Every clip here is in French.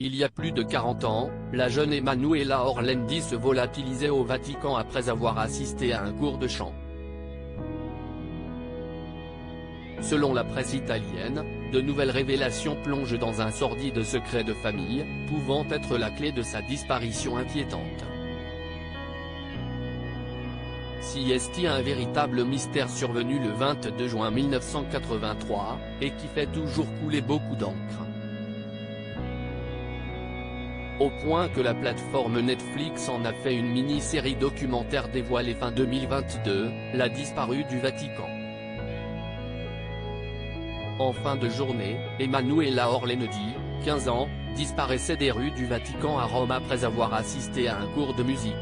Il y a plus de 40 ans, la jeune Emanuela Orlandi se volatilisait au Vatican après avoir assisté à un cours de chant. Selon la presse italienne, de nouvelles révélations plongent dans un sordide secret de famille, pouvant être la clé de sa disparition inquiétante. Si est un véritable mystère survenu le 22 juin 1983, et qui fait toujours couler beaucoup d'encre. Au point que la plateforme Netflix en a fait une mini-série documentaire dévoilée fin 2022, La disparue du Vatican. En fin de journée, Emanuela Orlandi, 15 ans, disparaissait des rues du Vatican à Rome après avoir assisté à un cours de musique.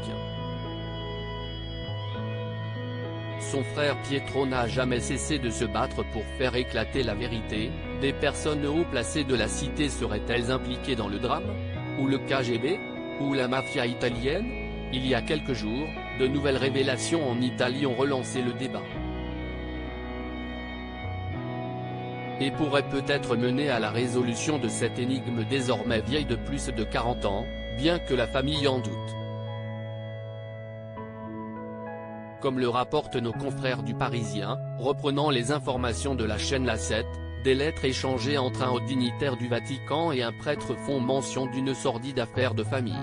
Son frère Pietro n'a jamais cessé de se battre pour faire éclater la vérité. Des personnes haut placées de la cité seraient-elles impliquées dans le drame? Ou le KGB? Ou la mafia italienne? Il y a quelques jours, de nouvelles révélations en Italie ont relancé le débat. Et pourrait peut-être mener à la résolution de cette énigme désormais vieille de plus de 40 ans, bien que la famille en doute. Comme le rapportent nos confrères du Parisien, reprenant les informations de la chaîne La 7, des lettres échangées entre un haut dignitaire du Vatican et un prêtre font mention d'une sordide affaire de famille.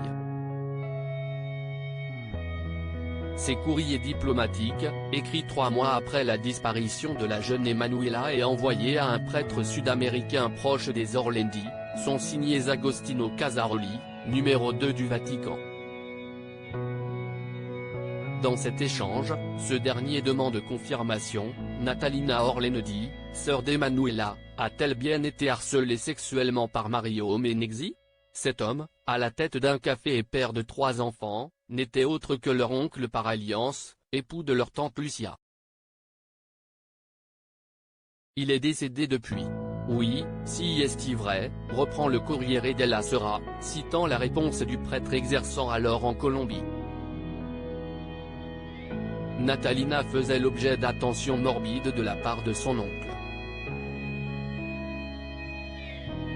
Ces courriers diplomatiques, écrits 3 mois après la disparition de la jeune Emanuela et envoyés à un prêtre sud-américain proche des Orlandi, sont signés Agostino Casaroli, numéro 2 du Vatican. Dans cet échange, ce dernier demande confirmation. Natalina Orlandi, sœur d'Emanuela, a-t-elle bien été harcelée sexuellement par Mario Menegzi? Cet homme, à la tête d'un café et père de 3 enfants, n'était autre que leur oncle par alliance, époux de leur tante Lucia. Il est décédé depuis. Oui, si est vrai, reprend le Corriere della Sera, citant la réponse du prêtre exerçant alors en Colombie. Natalina faisait l'objet d'attentions morbides de la part de son oncle.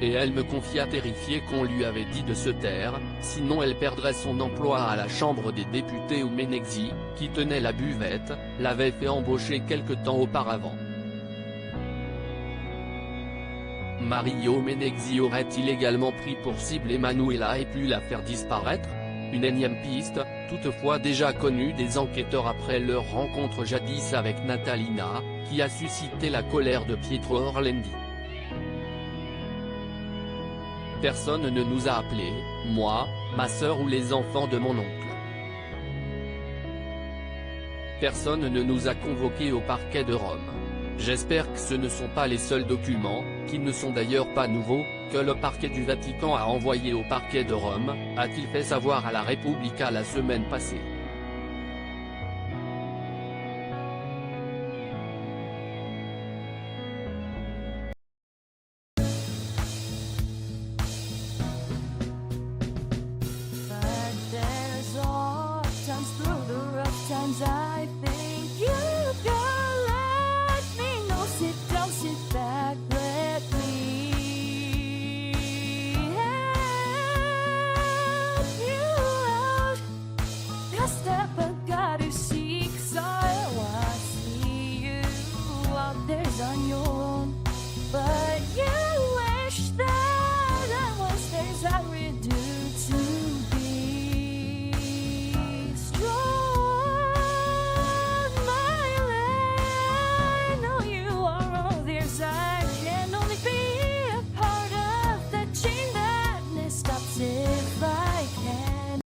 Et elle me confia terrifiée qu'on lui avait dit de se taire, sinon elle perdrait son emploi à la Chambre des députés où Menegzi, qui tenait la buvette, l'avait fait embaucher quelque temps auparavant. Mario Menegzi aurait-il également pris pour cible Emanuela et pu la faire disparaître? Une énième piste, toutefois déjà connue des enquêteurs après leur rencontre jadis avec Natalina, qui a suscité la colère de Pietro Orlandi. Personne ne nous a appelés, moi, ma sœur ou les enfants de mon oncle. Personne ne nous a convoqués au parquet de Rome. J'espère que ce ne sont pas les seuls documents, qui ne sont d'ailleurs pas nouveaux, que le parquet du Vatican a envoyé au parquet de Rome, a-t-il fait savoir à la Repubblica la semaine passée.